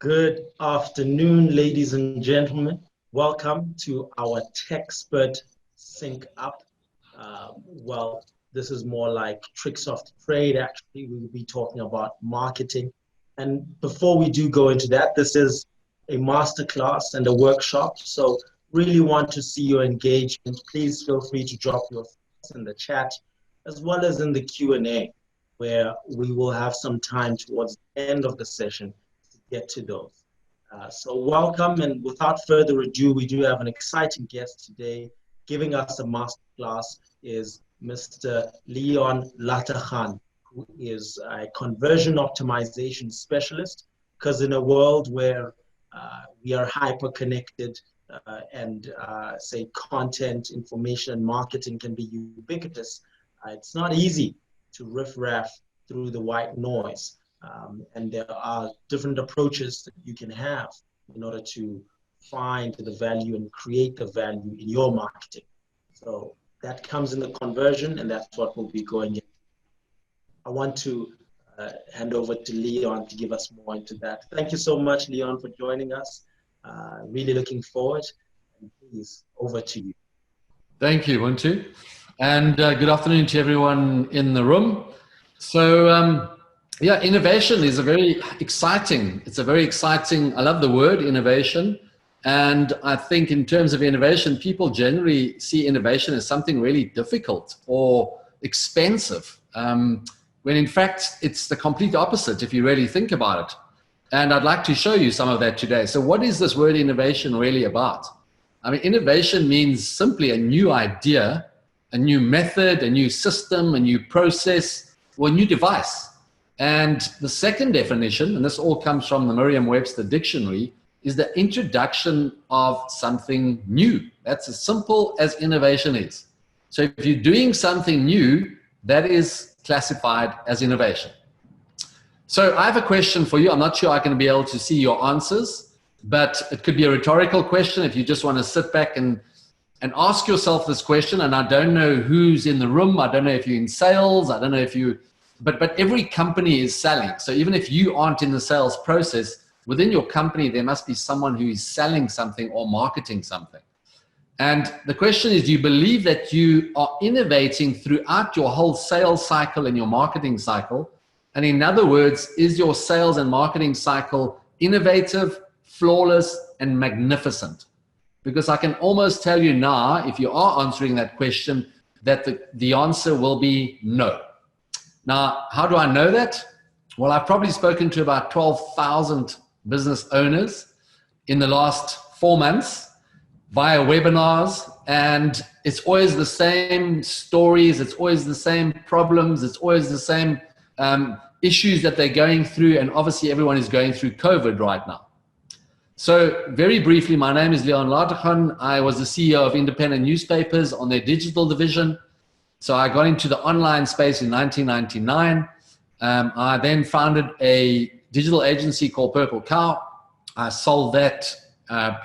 Good afternoon, ladies and gentlemen. Welcome to our TechSpert Syncup. This is more like tricks of the trade. Actually, we will be talking about marketing. And before we do go into that, this is a masterclass and a workshop. So really want to see your engagement. Please feel free to drop your thoughts in the chat, as well as in the Q&A, where we will have some time towards the end of the session get to those. So welcome, and without further ado, we do have an exciting guest today. Giving us a masterclass is Mr. Leon Lategan, who is a conversion optimization specialist, because in a world where we are hyper-connected and say content, information, marketing can be ubiquitous, it's not easy to riff-raff through the white noise. And there are different approaches that you can have in order to find the value and create the value in your marketing. So that comes in the conversion, and that's what we'll be going in. I want to hand over to Leon to give us more into that. Thank you so much, Leon, for joining us. Really looking forward. And please, over to you. Thank you, Untu. And good afternoon to everyone in the room. So, yeah, innovation is I love the word innovation. And I think in terms of innovation, people generally see innovation as something really difficult or expensive, when in fact it's the complete opposite if you really think about it. And I'd like to show you some of that today. So what is this word innovation really about? I mean, innovation means simply a new idea, a new method, a new system, a new process, or a new device. And the second definition, and this all comes from the Merriam-Webster dictionary, is the introduction of something new. That's as simple as innovation is. So if you're doing something new, that is classified as innovation. So I have a question for you. I'm not sure I'm going to be able to see your answers, but it could be a rhetorical question if you just want to sit back and ask yourself this question. And I don't know who's in the room. I don't know if you're in sales. I don't know if you... But every company is selling. So even if you aren't in the sales process, within your company, there must be someone who is selling something or marketing something. And the question is, do you believe that you are innovating throughout your whole sales cycle and your marketing cycle? And in other words, is your sales and marketing cycle innovative, flawless, and magnificent? Because I can almost tell you now, if you are answering that question, that the answer will be no. Now, how do I know that? Well, I've probably spoken to about 12,000 business owners in the last 4 months via webinars, and it's always the same stories, it's always the same problems, it's always the same issues that they're going through, and obviously everyone is going through COVID right now. So very briefly, my name is Leon Lategan. I was the CEO of independent newspapers on their digital division. So I got into the online space in 1999. I then founded a digital agency called Purple Cow. I sold that a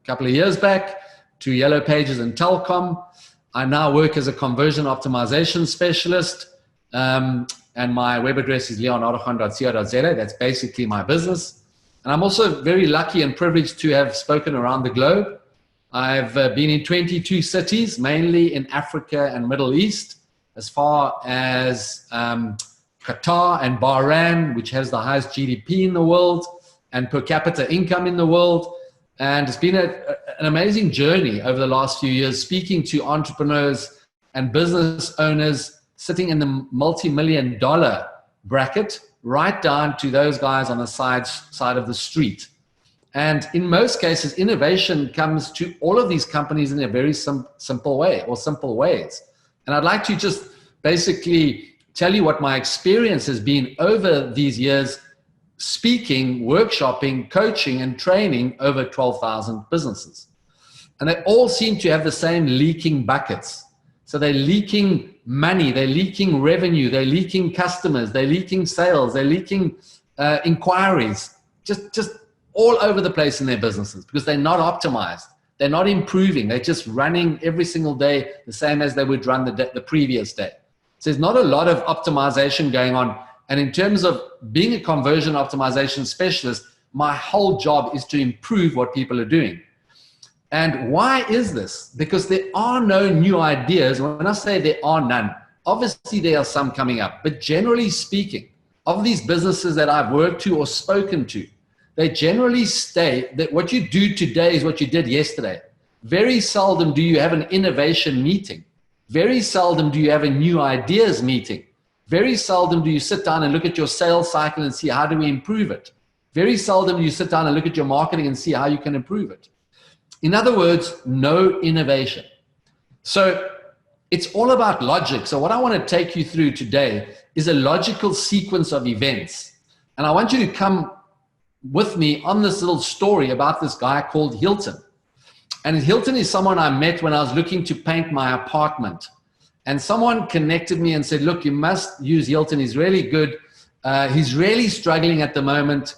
couple of years back to Yellow Pages and Telkom. I now work as a conversion optimization specialist. And my web address is leonlategan.co.za. That's basically my business. And I'm also very lucky and privileged to have spoken around the globe. I've been in 22 cities, mainly in Africa and Middle East, as far as Qatar and Bahrain, which has the highest GDP in the world and per capita income in the world. And it's been an amazing journey over the last few years, speaking to entrepreneurs and business owners sitting in the multi-million-dollar bracket, right down to those guys on the side of the street. And in most cases, innovation comes to all of these companies in a very simple way, or simple ways. And I'd like to just basically tell you what my experience has been over these years, speaking, workshopping, coaching, and training over 12,000 businesses. And they all seem to have the same leaking buckets. So they're leaking money, they're leaking revenue, they're leaking customers, they're leaking sales, they're leaking inquiries, just all over the place in their businesses because they're not optimized. They're not improving. They're just running every single day the same as they would run the previous day. So there's not a lot of optimization going on. And in terms of being a conversion optimization specialist, My whole job is to improve what people are doing. And why is this? Because there are no new ideas. When I say there are none, obviously there are some coming up. But generally speaking, of these businesses that I've worked to or spoken to, they generally stay that what you do today is what you did yesterday. Very seldom do you have an innovation meeting. Very seldom do you have a new ideas meeting. Very seldom do you sit down and look at your sales cycle and see how do we improve it. Very seldom do you sit down and look at your marketing and see how you can improve it. In other words, no innovation. So it's all about logic. So what I want to take you through today is a logical sequence of events. And I want you to come with me on this little story about this guy called Hilton. And Hilton is someone I met when I was looking to paint my apartment. And someone connected me and said, look, you must use Hilton. He's really good. He's really struggling at the moment.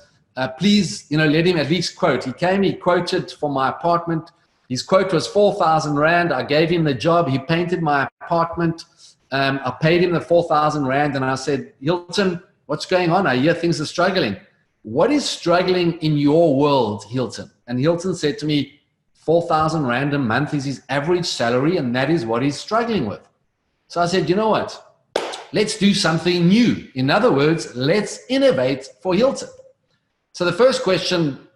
Please, let him at least quote. He came, he quoted for my apartment. His quote was 4,000 Rand. I gave him the job. He painted my apartment. I paid him the 4,000 Rand. And I said, Hilton, what's going on? I hear things are struggling. What is struggling in your world, Hilton? And Hilton said to me, 4,000 Rand a month is his average salary, and that is what he's struggling with. So I said, you know what? Let's do something new. In other words, let's innovate for Hilton. So the first question,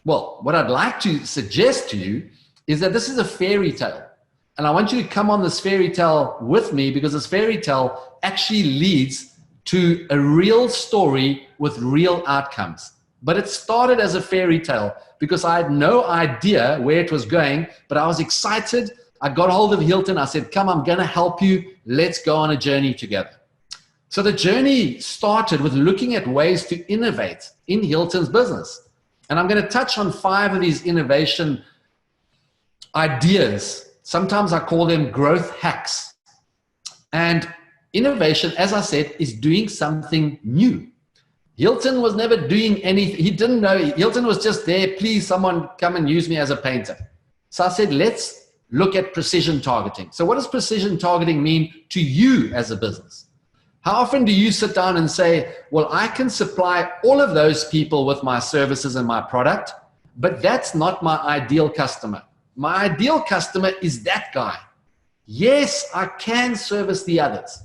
well, what I'd like to suggest to you is that this is a fairy tale. And I want you to come on this fairy tale with me, because this fairy tale actually leads to a real story with real outcomes. But it started as a fairy tale because I had no idea where it was going, but I was excited. I got hold of Hilton. I said, come, I'm going to help you. Let's go on a journey together. So the journey started with looking at ways to innovate in Hilton's business. And I'm going to touch on 5 of these innovation ideas. Sometimes I call them growth hacks. And innovation, as I said, is doing something new. Hilton was never doing anything. He didn't know. Hilton was just there. Please, someone come and use me as a painter. So I said, let's look at precision targeting. So what does precision targeting mean to you as a business? How often do you sit down and say, well, I can supply all of those people with my services and my product, but that's not my ideal customer. My ideal customer is that guy. Yes, I can service the others,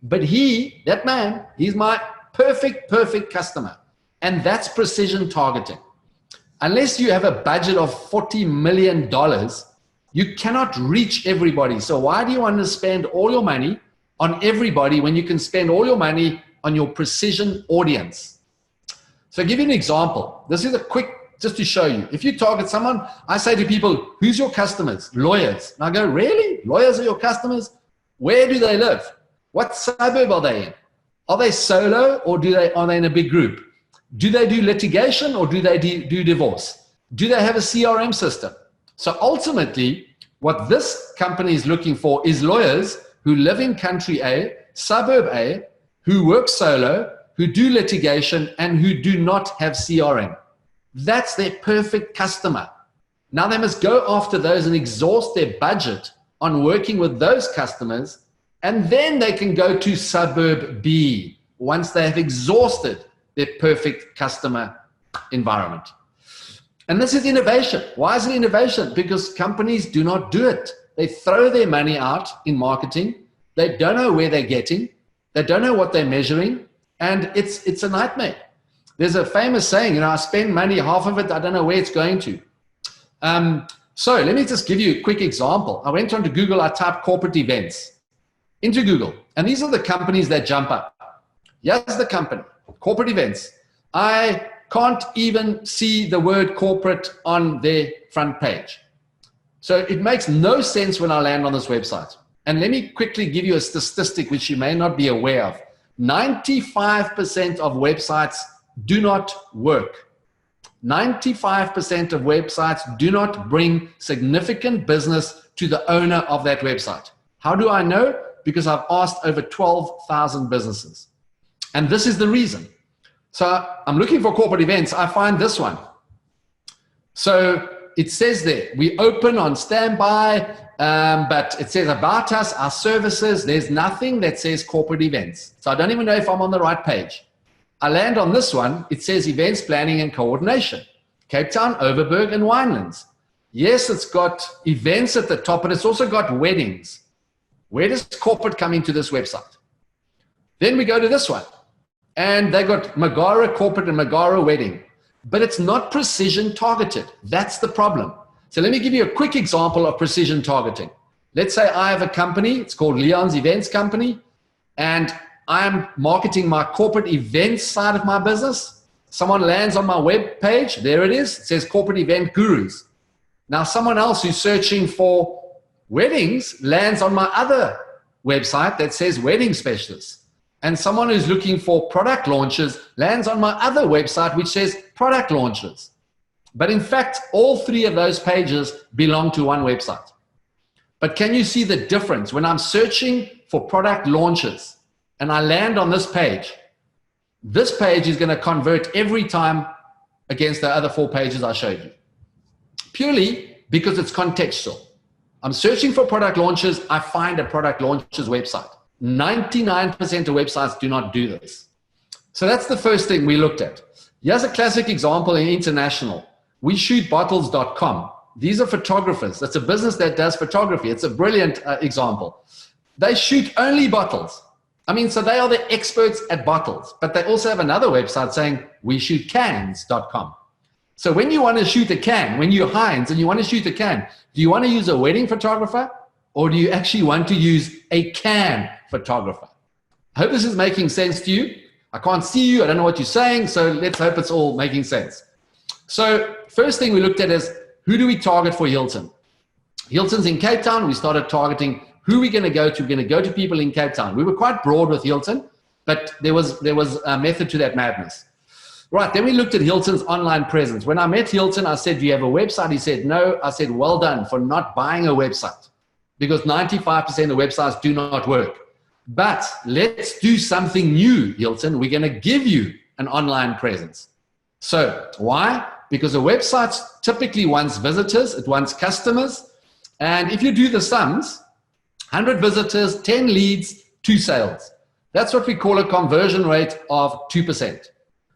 but that man, he's my perfect customer. And that's precision targeting. Unless you have a budget of $40 million, you cannot reach everybody. So why do you want to spend all your money on everybody when you can spend all your money on your precision audience? So I'll give you an example. This is a quick, just to show you. If you target someone, I say to people, who's your customers? Lawyers. And I go, really? Lawyers are your customers? Where do they live? What suburb are they in? Are they solo, or are they in a big group? Do they do litigation, or do they do divorce? Do they have a CRM system? So ultimately, what this company is looking for is lawyers who live in country A, suburb A, who work solo, who do litigation, and who do not have CRM. That's their perfect customer. Now they must go after those and exhaust their budget on working with those customers, and then they can go to suburb B once they have exhausted their perfect customer environment. And this is innovation. Why is it innovation? Because companies do not do it. They throw their money out in marketing. They don't know where they're getting. They don't know what they're measuring. And it's a nightmare. There's a famous saying, I spend money, half of it, I don't know where it's going to. So let me just give you a quick example. I went onto Google, I typed corporate events into Google. And these are the companies that jump up. Here's the company, corporate events. I can't even see the word corporate on their front page. So it makes no sense when I land on this website. And let me quickly give you a statistic which you may not be aware of. 95% of websites do not work. 95% of websites do not bring significant business to the owner of that website. How do I know? Because I've asked over 12,000 businesses. And this is the reason. So I'm looking for corporate events. I find this one. So it says there, we open on standby, but it says about us, our services. There's nothing that says corporate events. So I don't even know if I'm on the right page. I land on this one. It says events planning and coordination, Cape Town, Overberg, and Winelands. Yes, it's got events at the top, but it's also got weddings. Where does corporate come into this website? Then we go to this one, and they got Megara corporate and Megara wedding, but it's not precision targeted. That's the problem. So let me give you a quick example of precision targeting. Let's say I have a company, it's called Leon's Events Company, and I'm marketing my corporate events side of my business. Someone lands on my web page, there it is, it says corporate event gurus. Now someone else who's searching for weddings lands on my other website that says wedding specialists. And someone who's looking for product launches lands on my other website which says product launches. But in fact, all three of those pages belong to one website. But can you see the difference? When I'm searching for product launches and I land on this page is going to convert every time against the other 4 pages I showed you. Purely because it's contextual. I'm searching for product launches, I find a product launches website. 99% of websites do not do this. So that's the first thing we looked at. Here's a classic example in international. WeShootBottles.com. These are photographers. That's a business that does photography. It's a brilliant example. They shoot only bottles. I mean, so they are the experts at bottles, but they also have another website saying WeShootCans.com. So when you want to shoot a can, when you're Heinz and you want to shoot a can, do you want to use a wedding photographer or do you actually want to use a can photographer? I hope this is making sense to you. I can't see you. I don't know what you're saying. So let's hope it's all making sense. So first thing we looked at is who do we target for Hilton? Hilton's in Cape Town. We started targeting who we're going to go to. We're going to go to people in Cape Town. We were quite broad with Hilton, but there was a method to that madness. Right, then we looked at Hilton's online presence. When I met Hilton, I said, do you have a website? He said, no. I said, well done for not buying a website because 95% of websites do not work. But let's do something new, Hilton. We're going to give you an online presence. So why? Because a website typically wants visitors, it wants customers. And if you do the sums, 100 visitors, 10 leads, 2 sales. That's what we call a conversion rate of 2%.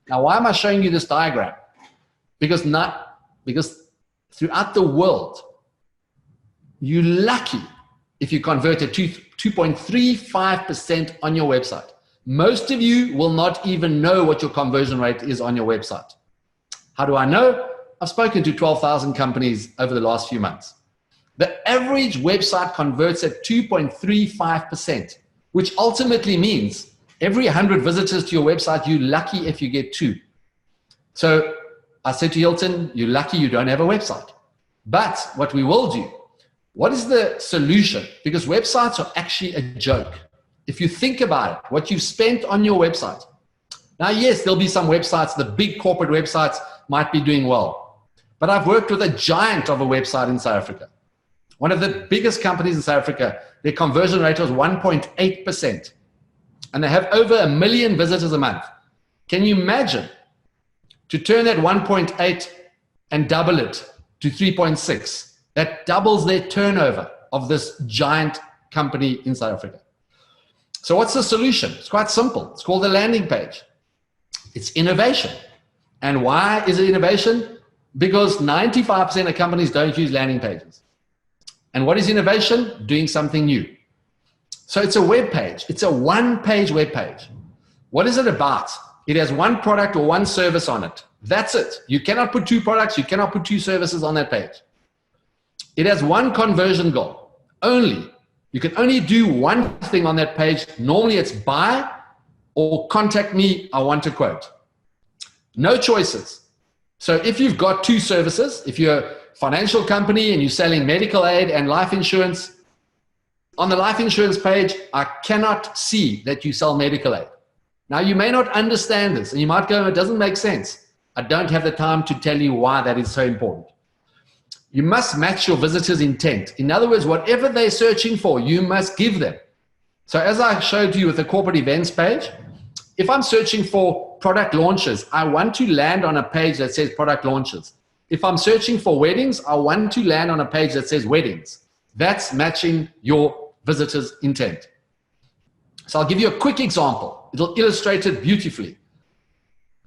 Now, why am I showing you this diagram? Because throughout the world, you're lucky if you convert at 2.35% on your website. Most of you will not even know what your conversion rate is on your website. How do I know? I've spoken to 12,000 companies over the last few months. The average website converts at 2.35%, which ultimately means every 100 visitors to your website, you're lucky if you get 2. So I said to Hilton, you're lucky you don't have a website. But what we will do, what is the solution? Because websites are actually a joke. If you think about it, what you've spent on your website. Now, yes, there'll be some websites, the big corporate websites might be doing well. But I've worked with a giant of a website in South Africa. One of the biggest companies in South Africa, their conversion rate was 1.8%. And they have over 1 million visitors a month. Can you imagine to turn that 1.8 and double it to 3.6? That doubles their turnover of this giant company in South Africa. So what's the solution? It's quite simple. It's called the landing page. It's innovation. And why is it innovation? Because 95% of companies don't use landing pages. And what is innovation? Doing something new. So it's a web page. It's a one-page web page. What is it about? It has one product or one service on it. That's it. You cannot put 2 products. You cannot put 2 services on that page. It has one conversion goal only. You can only do one thing on that page. Normally it's buy or contact me. I want a quote. No choices. So if you've got 2 services, if you're a financial company and you're selling medical aid and life insurance, on the life insurance page, I cannot see that you sell medical aid. Now, you may not understand this, and you might go, it doesn't make sense. I don't have the time to tell you why that is so important. You must match your visitors' intent. In other words, whatever they're searching for, you must give them. So as I showed you with the corporate events page, if I'm searching for product launches, I want to land on a page that says product launches. If I'm searching for weddings, I want to land on a page that says weddings. That's matching your visitor's intent. So I'll give you a quick example. It'll illustrate it beautifully.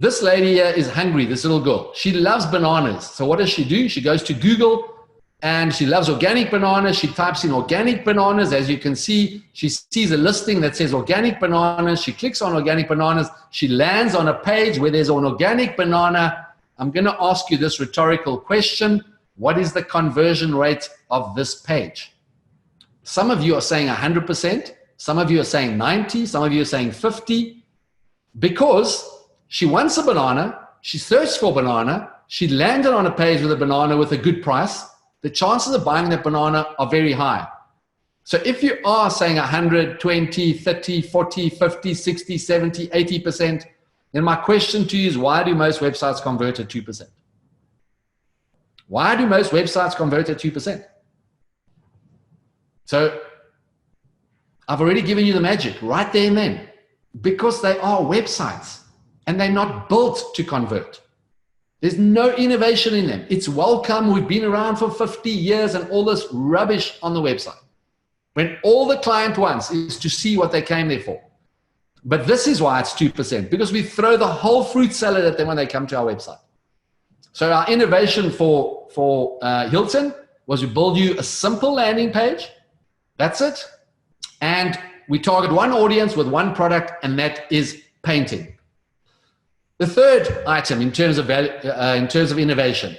This lady here is hungry, this little girl. She loves bananas. So what does she do? She goes to Google and she loves organic bananas. She types in organic bananas. As you can see, she sees a listing that says organic bananas. She clicks on organic bananas. She lands on a page where there's an organic banana. I'm going to ask you this rhetorical question. What is the conversion rate of this page? Some of you are saying 100%. Some of you are saying 90. Some of you are saying 50. Because she wants a banana, she searched for banana, she landed on a page with a banana with a good price. The chances of buying that banana are very high. So if you are saying 100, 20, 30, 40, 50, 60, 70, 80%, then my question to you is, why do most websites convert at 2%? Why do most websites convert at 2%? So I've already given you the magic right there and then, because they are websites. And they're not built to convert. There's no innovation in them. It's welcome. We've been around for 50 years and all this rubbish on the website. When all the client wants is to see what they came there for. But this is why it's 2%, because we throw the whole fruit salad at them when they come to our website. So our innovation for Hilton was we build you a simple landing page. That's it. And we target one audience with one product, and that is painting. The third item in terms of value, in terms of innovation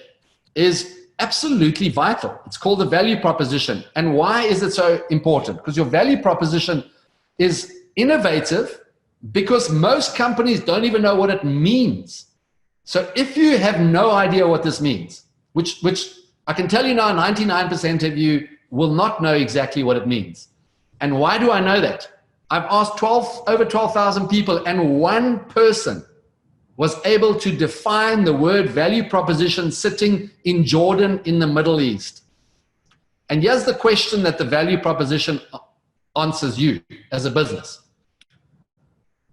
is absolutely vital. It's called the value proposition. And why is it so important? Because your value proposition is innovative because most companies don't even know what it means. So if you have no idea what this means, which I can tell you now, 99% of you will not know exactly what it means. And why do I know that? I've asked over 12,000 people, and one person was able to define the word value proposition sitting in Jordan in the Middle East. And here's the question that the value proposition answers you as a business.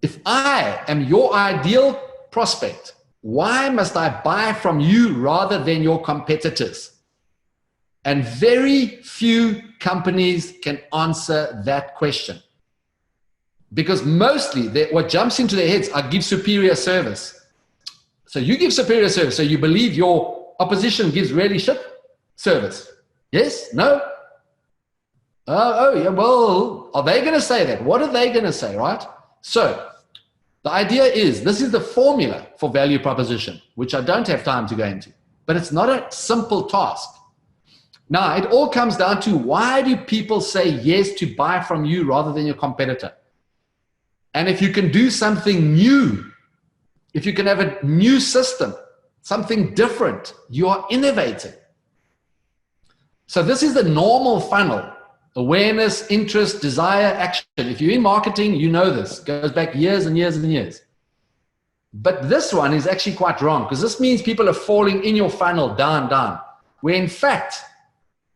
If I am your ideal prospect, why must I buy from you rather than your competitors? And very few companies can answer that question. Because mostly what jumps into their heads, I give superior service. So you give superior service, so you believe your opposition gives really shit service. Yes? No? Oh, yeah, well, are they going to say that? What are they going to say, right? So the idea is, this is the formula for value proposition, which I don't have time to go into, but it's not a simple task. Now, it all comes down to, why do people say yes to buy from you rather than your competitor? And if you can do something new, if you can have a new system, something different, you are innovating. So this is the normal funnel: awareness, interest, desire, action. If you're in marketing, you know this. It goes back years and years and years. But this one is actually quite wrong, because this means people are falling in your funnel down, where in fact,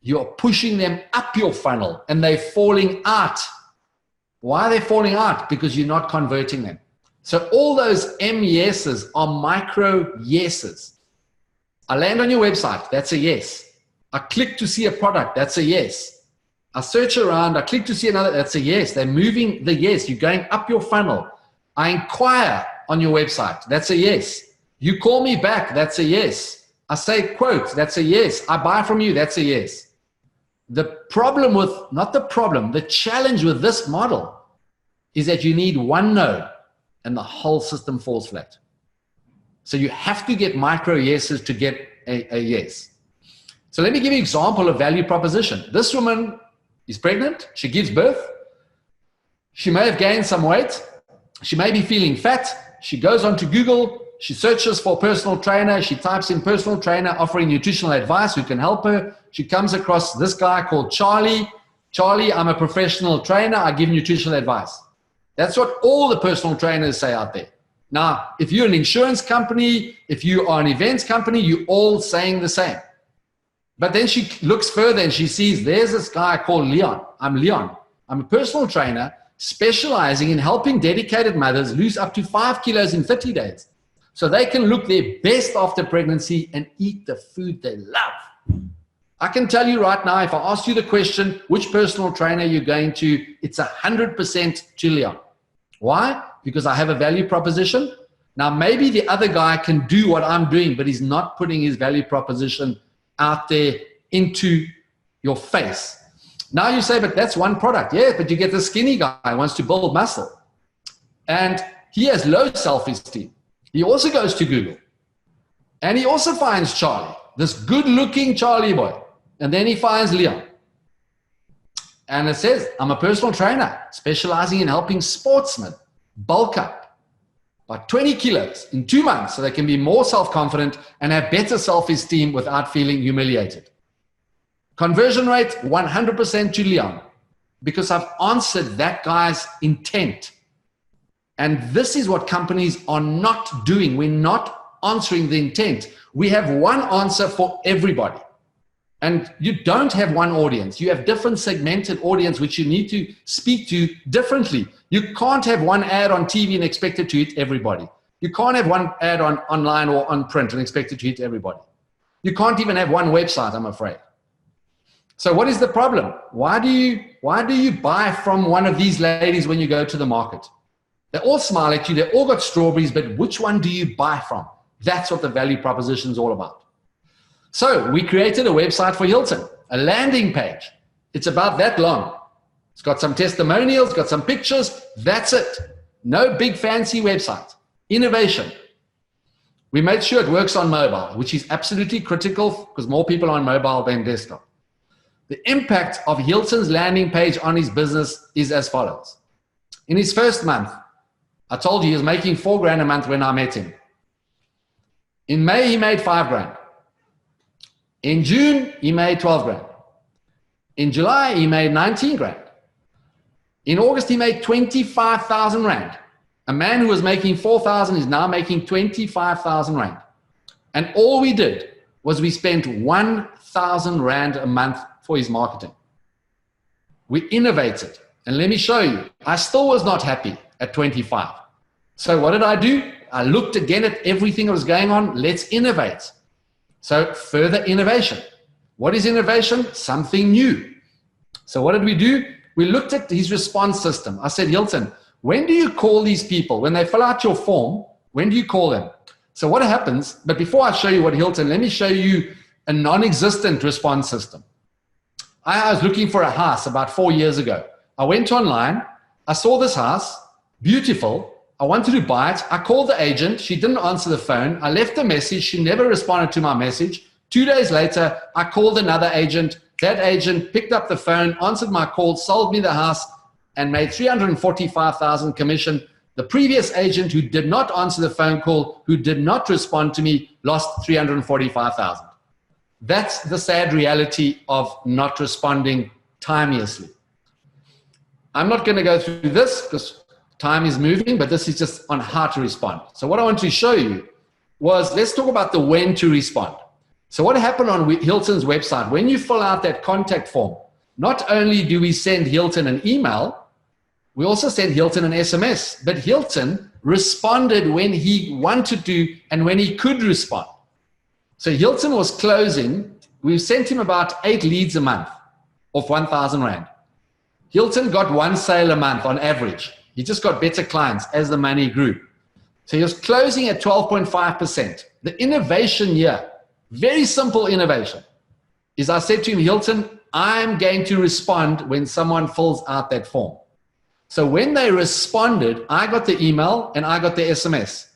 you're pushing them up your funnel and they're falling out. Why are they falling out? Because you're not converting them. So all those M yeses are micro yeses. I land on your website, that's a yes. I click to see a product, that's a yes. I search around, I click to see another, that's a yes. They're moving the yes, you're going up your funnel. I inquire on your website, that's a yes. You call me back, that's a yes. I say quote, that's a yes. I buy from you, that's a yes. The problem with, not the problem, the challenge with this model is that you need one no and the whole system falls flat. So you have to get micro yeses to get a yes. So let me give you an example of value proposition. This woman is pregnant, she gives birth, she may have gained some weight, she may be feeling fat, she goes onto Google, she searches for personal trainer, she types in personal trainer offering nutritional advice who can help her. She comes across this guy called Charlie. Charlie, I'm a professional trainer, I give nutritional advice. That's what all the personal trainers say out there. Now, if you're an insurance company, if you are an events company, you're all saying the same. But then she looks further and she sees there's this guy called Leon. I'm Leon. I'm a personal trainer specializing in helping dedicated mothers lose up to 5 kilos in 30 days so they can look their best after pregnancy and eat the food they love. I can tell you right now, if I ask you the question, which personal trainer you're going to, it's 100% to Leon. Why? Because I have a value proposition. Now, maybe the other guy can do what I'm doing, but he's not putting his value proposition out there into your face. Now you say, but that's one product. Yeah, but you get the skinny guy who wants to build muscle. And he has low self-esteem. He also goes to Google. And he also finds Charlie, this good-looking Charlie boy. And then he finds Leon. And it says, I'm a personal trainer specializing in helping sportsmen bulk up by 20 kilos in 2 months so they can be more self-confident and have better self-esteem without feeling humiliated. Conversion rate, 100% to Leon, because I've answered that guy's intent. And this is what companies are not doing. We're not answering the intent. We have one answer for everybody. And you don't have one audience. You have different segmented audience which you need to speak to differently. You can't have one ad on TV and expect it to hit everybody. You can't have one ad on online or on print and expect it to hit everybody. You can't even have one website, I'm afraid. So what is the problem? Why do you buy from one of these ladies when you go to the market? They all smile at you. They all got strawberries, but which one do you buy from? That's what the value proposition is all about. So we created a website for Hilton, a landing page. It's about that long. It's got some testimonials, got some pictures. That's it. No big fancy website. Innovation. We made sure it works on mobile, which is absolutely critical because more people are on mobile than desktop. The impact of Hilton's landing page on his business is as follows. In his first month, I told you he was making $4,000 a month when I met him. In May, he made $5,000. In June, he made $12,000. In July, he made $19,000. In August, he made 25,000 Rand. A man who was making 4,000 is now making 25,000 Rand. And all we did was we spent 1,000 Rand a month for his marketing. We innovated. And let me show you, I still was not happy at 25. So what did I do? I looked again at everything that was going on. Let's innovate. So further innovation. What is innovation? Something new. So what did we do? We looked at his response system. I said, Hilton, when do you call these people? When they fill out your form, when do you call them? So what happens, but before I show you what Hilton, let me show you a non-existent response system. I was looking for a house about 4 years ago. I went online. I saw this house, beautiful. I wanted to buy it. I called the agent. She didn't answer the phone. I left a message. She never responded to my message. 2 days later, I called another agent. That agent picked up the phone, answered my call, sold me the house, and made 345,000 commission. The previous agent who did not answer the phone call, who did not respond to me, lost 345,000. That's the sad reality of not responding timeously. I'm not going to go through this because time is moving, but this is just on how to respond. So what I want to show you was, let's talk about the when to respond. So what happened on Hilton's website, when you fill out that contact form, not only do we send Hilton an email, we also send Hilton an SMS, but Hilton responded when he wanted to and when he could respond. So Hilton was closing, we sent him about 8 leads a month of 1,000 Rand. Hilton got 1 sale a month on average. He just got better clients as the money grew. So he was closing at 12.5%. The innovation here, very simple innovation, is I said to him, Hilton, I'm going to respond when someone fills out that form. So when they responded, I got the email and I got the SMS.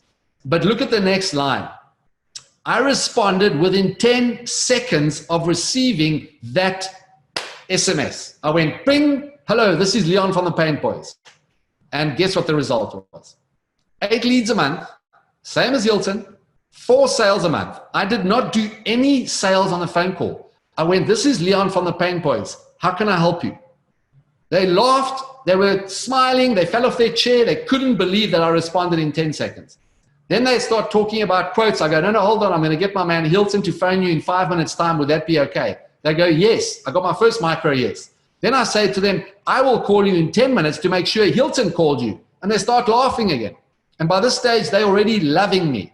But look at the next line. I responded within 10 seconds of receiving that SMS. I went, bing, hello, this is Leon from the Paint Boys. And guess what the result was? 8 leads a month, same as Hilton, 4 sales a month. I did not do any sales on the phone call. I went, this is Leon from the Paint Boys. How can I help you? They laughed. They were smiling. They fell off their chair. They couldn't believe that I responded in 10 seconds. Then they start talking about quotes. I go, no, hold on. I'm going to get my man Hilton to phone you in 5 minutes' time. Would that be okay? They go, yes. I got my first micro yes. Then I say to them, I will call you in 10 minutes to make sure Hilton called you. And they start laughing again. And by this stage, they're already loving me.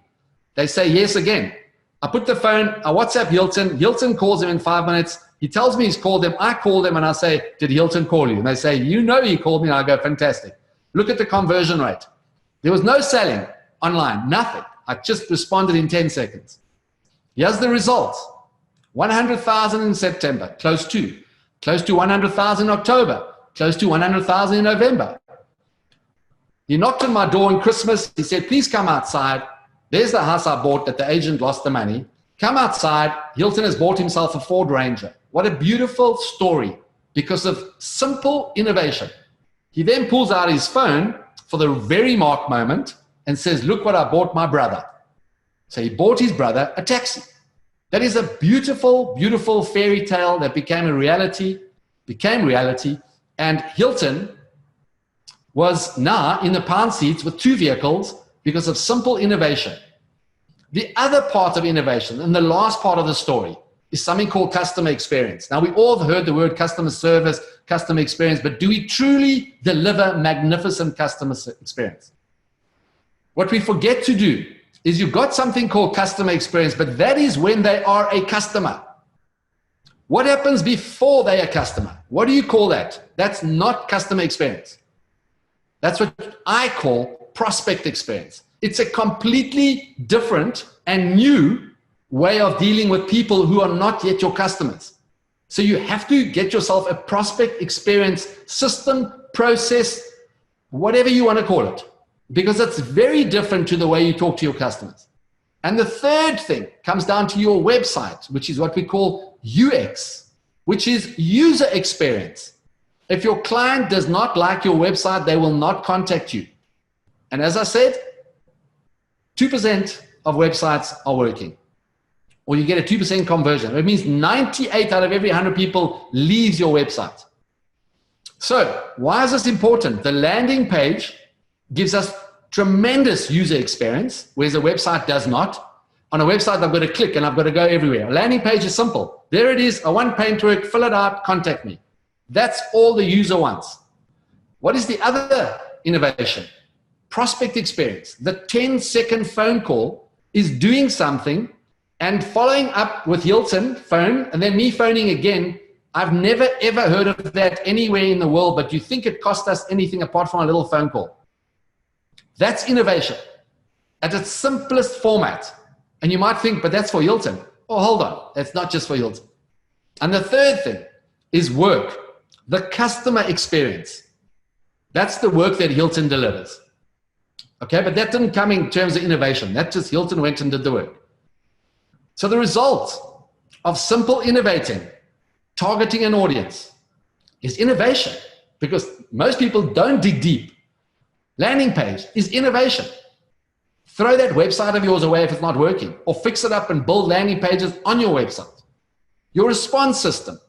They say yes again. I put the phone, I WhatsApp Hilton. Hilton calls him in 5 minutes. He tells me he's called them. I call them and I say, did Hilton call you? And they say, you know he called me. And I go, fantastic. Look at the conversion rate. There was no selling. online, nothing. I just responded in 10 seconds. Here's the results. 100,000 in September, close to 100,000 in October, close to 100,000 in November. He knocked on my door on Christmas. He said, please come outside. There's the house I bought that the agent lost the money. Come outside. Hilton has bought himself a Ford Ranger. What a beautiful story because of simple innovation. He then pulls out his phone for the very marked moment and says, look what I bought my brother. So he bought his brother a taxi. That is a beautiful, beautiful fairy tale that became reality. And Hilton was now in the pound seats with 2 vehicles because of simple innovation. The other part of innovation, and the last part of the story, is something called customer experience. Now, we all have heard the word customer service, customer experience, but do we truly deliver magnificent customer experience? What we forget to do is you've got something called customer experience, but that is when they are a customer. What happens before they are a customer? What do you call that? That's not customer experience. That's what I call prospect experience. It's a completely different and new way of dealing with people who are not yet your customers. So you have to get yourself a prospect experience system, process, whatever you want to call it, because it's very different to the way you talk to your customers. And the third thing comes down to your website, which is what we call UX, which is user experience. If your client does not like your website, they will not contact you. And as I said, 2% of websites are working, or you get a 2% conversion. It means 98 out of every 100 people leaves your website. So why is this important? The landing page gives us tremendous user experience, whereas a website does not. On a website, I've got to click and I've got to go everywhere. A landing page is simple. There it is. I want paintwork, fill it out, contact me. That's all the user wants. What is the other innovation? Prospect experience. The 10-second phone call is doing something and following up with Hilton phone and then me phoning again. I've never ever heard of that anywhere in the world, but you think it cost us anything apart from a little phone call. That's innovation at its simplest format. And you might think, but that's for Hilton. Oh, hold on. That's not just for Hilton. And the third thing is work. The customer experience. That's the work that Hilton delivers. Okay, but that didn't come in terms of innovation. That just Hilton went and did the work. So the result of simple innovating, targeting an audience, is innovation, because most people don't dig deep. Landing page is innovation. Throw that website of yours away if it's not working, or fix it up and build landing pages on your website. Your response system.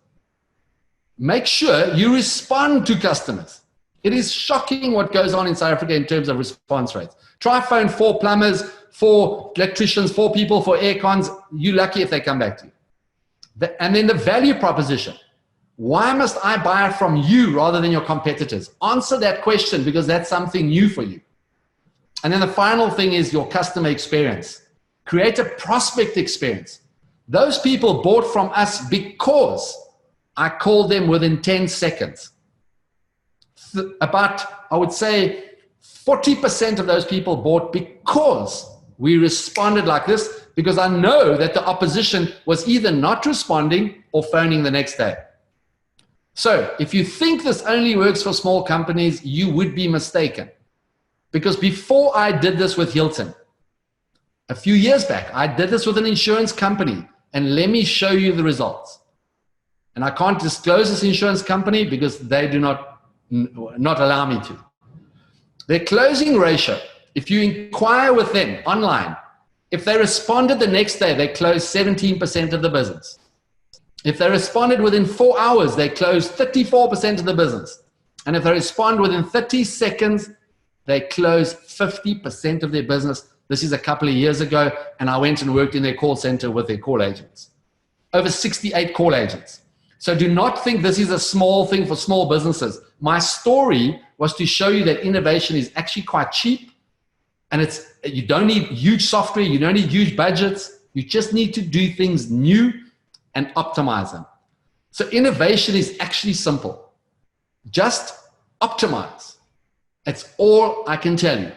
Make sure you respond to customers. It is shocking what goes on in South Africa in terms of response rates. Try phone 4 plumbers, 4 electricians, 4 people for air cons. You're lucky if they come back to you. And then the value proposition. Why must I buy it from you rather than your competitors? Answer that question, because that's something new for you. And then the final thing is your customer experience. Create a prospect experience. Those people bought from us because I called them within 10 seconds. About, I would say, 40% of those people bought because we responded like this, because I know that the opposition was either not responding or phoning the next day. So if you think this only works for small companies, you would be mistaken. Because before I did this with Hilton, a few years back, I did this with an insurance company, and let me show you the results. And I can't disclose this insurance company because they do not allow me to. Their closing ratio, if you inquire with them online, if they responded the next day, they closed 17% of the business. If they responded within 4 hours, they closed 34% of the business. And if they respond within 30 seconds, they close 50% of their business. This is a couple of years ago, and I went and worked in their call center with their call agents. Over 68 call agents. So do not think this is a small thing for small businesses. My story was to show you that innovation is actually quite cheap, and you don't need huge software, you don't need huge budgets. You just need to do things new and optimize them. So innovation is actually simple. Just optimize. That's all I can tell you.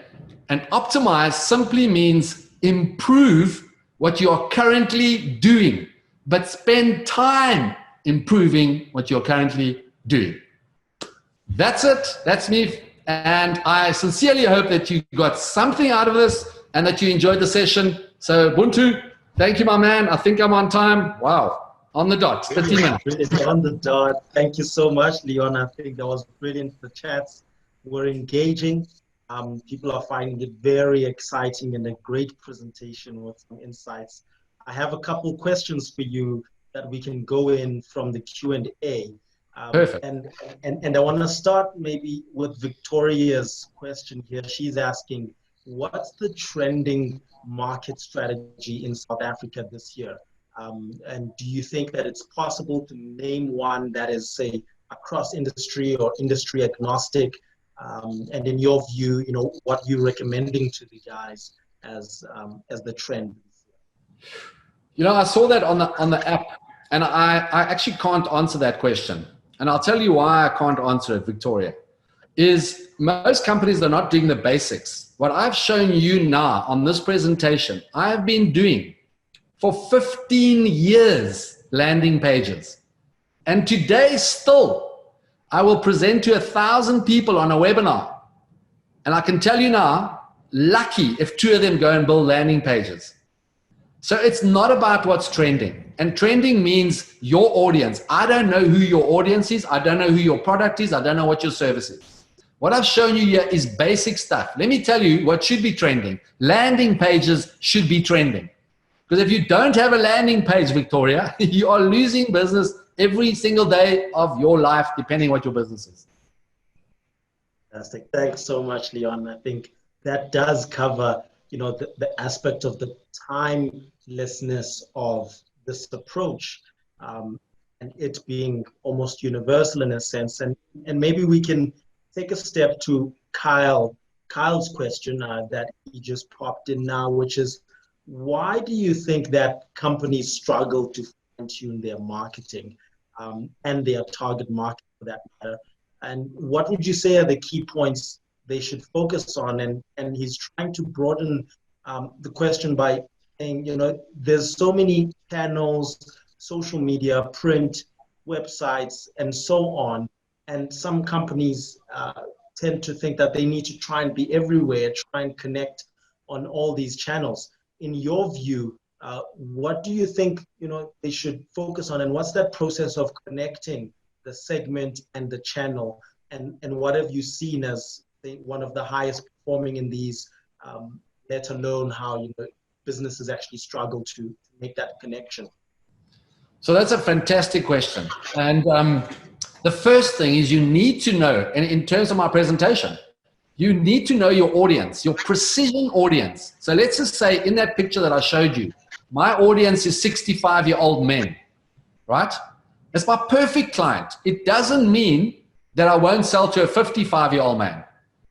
And optimize simply means improve what you are currently doing, but spend time improving what you're currently doing. That's it. That's me. And I sincerely hope that you got something out of this and that you enjoyed the session. So, Buntu, thank you, my man. I think I'm on time. Wow. On the dot, 30 minutes. Brilliant. On the dot. Thank you so much, Leon. I think that was brilliant. The chats were engaging. People are finding it very exciting and a great presentation with some insights. I have a couple questions for you that we can go in from the Q&A. Perfect. And I want to start maybe with Victoria's question here. She's asking, what's the trending market strategy in South Africa this year? And do you think that it's possible to name one that is, say, across industry or industry agnostic? And in your view, what you're recommending to the guys as the trend? I saw that on the app, and I actually can't answer that question. And I'll tell you why I can't answer it, Victoria, is most companies are not doing the basics. What I've shown you now on this presentation, I have been doing for 15 years landing pages. And today still, I will present to 1,000 people on a webinar. And I can tell you now, lucky if 2 of them go and build landing pages. So it's not about what's trending. And trending means your audience. I don't know who your audience is. I don't know who your product is. I don't know what your service is. What I've shown you here is basic stuff. Let me tell you what should be trending. Landing pages should be trending. Because if you don't have a landing page, Victoria, you are losing business every single day of your life, depending what your business is. Fantastic. Thanks so much, Leon. I think that does cover, the aspect of the timelessness of this approach, and it being almost universal in a sense. And maybe we can take a step to Kyle's question that he just popped in now, which is, why do you think that companies struggle to fine-tune their marketing and their target market for that matter? And what would you say are the key points they should focus on? And he's trying to broaden the question by saying, there's so many channels, social media, print, websites, and so on. And some companies tend to think that they need to try and be everywhere, try and connect on all these channels. In your view, what do you think, they should focus on? And what's that process of connecting the segment and the channel? And what have you seen as one of the highest performing in these, let alone how businesses actually struggle to make that connection? So that's a fantastic question. And the first thing is you need to know, and in terms of my presentation, you need to know your audience, your precision audience. So let's just say in that picture that I showed you, my audience is 65-year-old men, right? It's my perfect client. It doesn't mean that I won't sell to a 55-year-old man,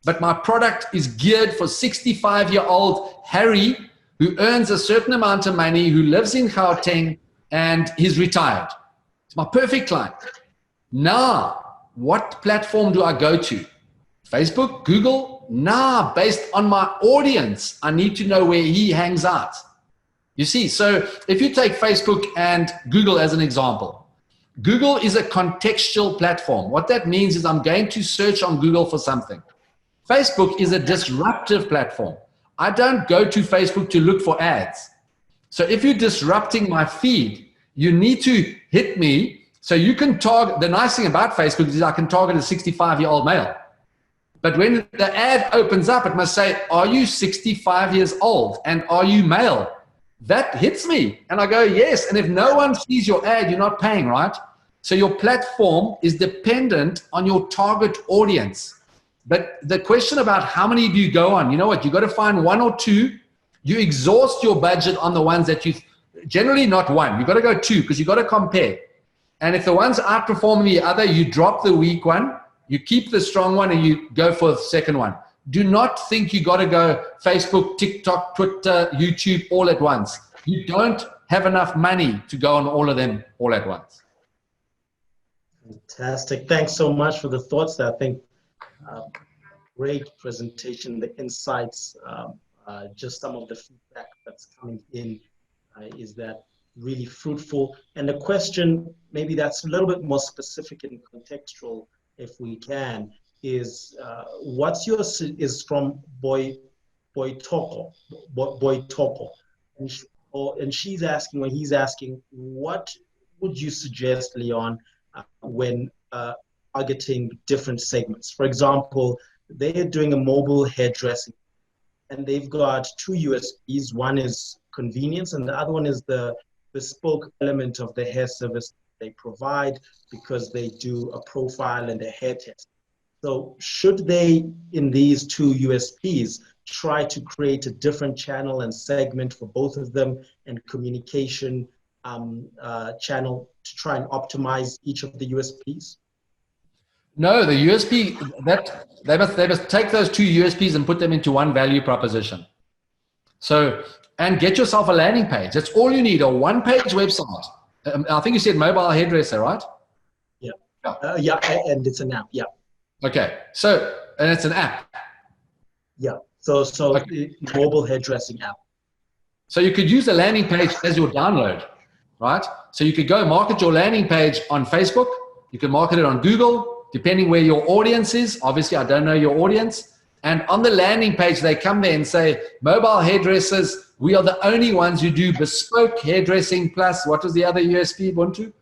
but my product is geared for 65-year-old Harry, who earns a certain amount of money, who lives in Gauteng, and he's retired. It's my perfect client. Now, what platform do I go to? Facebook, Google? Nah, based on my audience, I need to know where he hangs out. You see, so if you take Facebook and Google as an example, Google is a contextual platform. What that means is I'm going to search on Google for something. Facebook is a disruptive platform. I don't go to Facebook to look for ads. So if you're disrupting my feed, you need to hit me so you can target. The nice thing about Facebook is I can target a 65-year-old male. But when the ad opens up, it must say, are you 65 years old and are you male? That hits me. And I go, yes. And if no one sees your ad, you're not paying, right? So your platform is dependent on your target audience. But the question about how many do you go on, you know what? You got to find 1 or 2. You exhaust your budget on the ones that you, generally not 1. You got to go 2 because you got to compare. And if the one's outperforming the other, you drop the weak one. You keep the strong one and you go for the second one. Do not think you got to go Facebook, TikTok, Twitter, YouTube all at once. You don't have enough money to go on all of them all at once. Fantastic. Thanks so much for the thoughts there. I think great presentation, the insights, just some of the feedback that's coming in is that really fruitful. And the question, maybe that's a little bit more specific and contextual, if we can, is what's your, is from Boy Toko, and she's asking, when he's asking, what would you suggest, Leon, when targeting different segments? For example, they're doing a mobile hairdressing, and they've got two USPs. One is convenience, and the other one is the bespoke element of the hair service they provide, because they do a profile and a hair test. So should they, in these two USPs, try to create a different channel and segment for both of them, and communication channel to try and optimize each of the USPs? No, the USP, that they must take those two USPs and put them into one value proposition. So, and get yourself a landing page. That's all you need, a one-page website. I think you said mobile hairdresser, right? Yeah. Yeah, and it's an app. Yeah. Okay. So, and it's an app. Yeah. So okay. Mobile hairdressing app. So you could use the landing page as your download, right? So you could go market your landing page on Facebook. You can market it on Google, depending where your audience is. Obviously, I don't know your audience. And on the landing page, they come there and say, mobile hairdressers, we are the only ones who do bespoke hairdressing plus, what was the other USP, Buntu?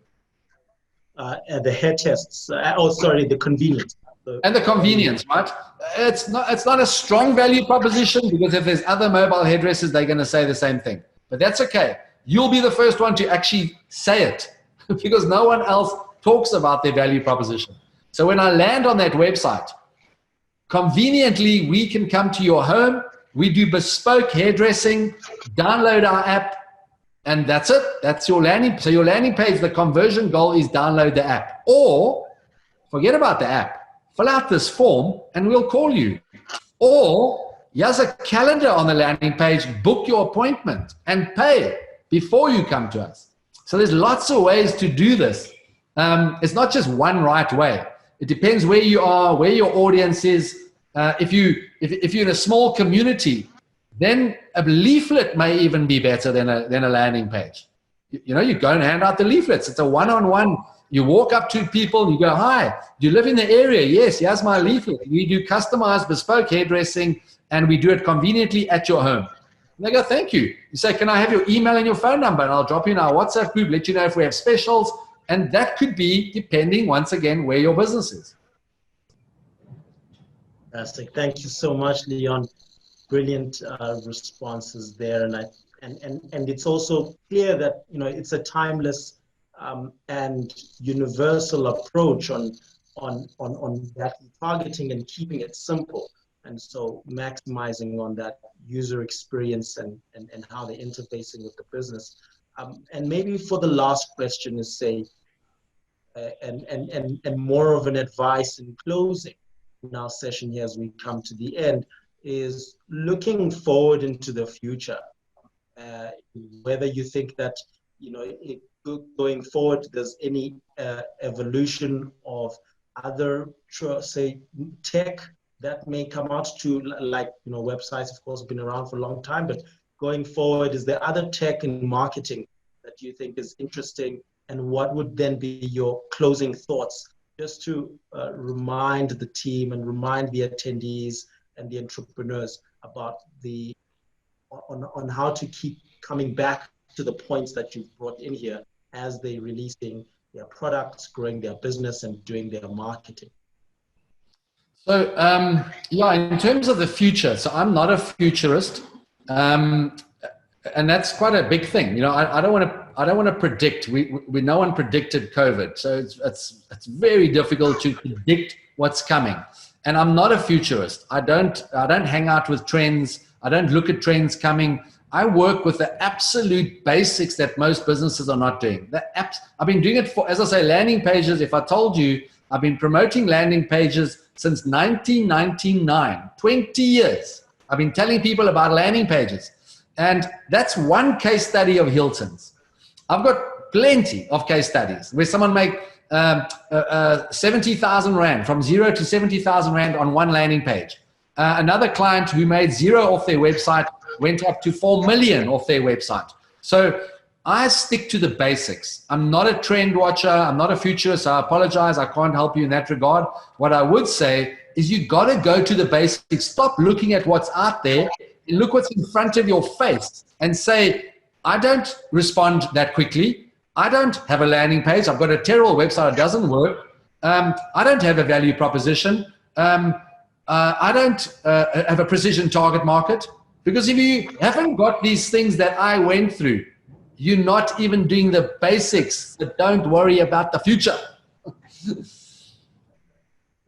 The hair tests. The convenience. And the convenience, right? It's not a strong value proposition, because if there's other mobile hairdressers, they're going to say the same thing. But that's okay. You'll be the first one to actually say it because no one else talks about their value proposition. So when I land on that website, conveniently, we can come to your home. We do bespoke hairdressing, download our app, and that's it. That's your landing. So your landing page, the conversion goal is download the app, or forget about the app. Fill out this form and we'll call you. Or here's a calendar on the landing page, book your appointment and pay before you come to us. So there's lots of ways to do this. It's not just one right way. It depends where you are, where your audience is. If you're in a small community, then a leaflet may even be better than a landing page. You know, you go and hand out the leaflets. It's a one-on-one. You walk up to people and you go, hi, do you live in the area? Yes, here's my leaflet. We do customized bespoke hairdressing, and we do it conveniently at your home. And they go, thank you. You say, can I have your email and your phone number? And I'll drop you in our WhatsApp group, let you know if we have specials. And that could be depending, once again, where your business is. Fantastic. Thank you so much, Leon. Brilliant responses there. And it's also clear that, you know, it's a timeless and universal approach on that targeting and keeping it simple. And so maximizing on that user experience and how they're interfacing with the business. And maybe for the last question is say, and more of an advice in closing in our session here as we come to the end, is looking forward into the future. Whether you think that, you know, going forward, there's any evolution of other, say, tech that may come out to, like, you know, websites, of course, have been around for a long time, but going forward, is there other tech in marketing that you think is interesting? And what would then be your closing thoughts, just to remind the team and remind the attendees and the entrepreneurs about on how to keep coming back to the points that you've brought in here as they're releasing their products, growing their business, and doing their marketing? So, yeah, in terms of the future, so I'm not a futurist, and that's quite a big thing. You know, I don't want to predict. No one predicted COVID, so it's very difficult to predict what's coming. And I'm not a futurist. I don't hang out with trends. I don't look at trends coming. I work with the absolute basics that most businesses are not doing. I've been doing it for, as I say, landing pages. If I told you, I've been promoting landing pages since 1999, 20 years. I've been telling people about landing pages. And that's one case study of Hilton's. I've got plenty of case studies where someone make 70,000 Rand, from 0 to 70,000 Rand on one landing page. Another client who made 0 off their website went up to 4 million off their website. So I stick to the basics. I'm not a trend watcher. I'm not a futurist. I apologize. I can't help you in that regard. What I would say is you got to go to the basics. Stop looking at what's out there and look what's in front of your face and say, I don't respond that quickly. I don't have a landing page. I've got a terrible website. It doesn't work. I don't have a value proposition. I don't have a precision target market. Because if you haven't got these things that I went through, you're not even doing the basics. So don't worry about the future.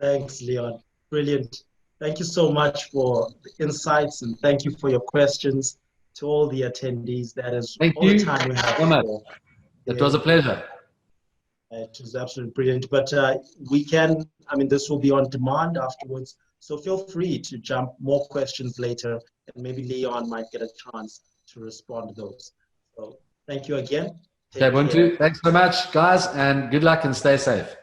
Thanks, Leon. Brilliant. Thank you so much for the insights, and thank you for your questions. To all the attendees, that is all the time we have for. It was a pleasure. It was absolutely brilliant. But we can, I mean, this will be on demand afterwards. So feel free to jump more questions later, and maybe Leon might get a chance to respond to those. So thank you again. Okay, Buntu, thanks so much, guys, and good luck and stay safe.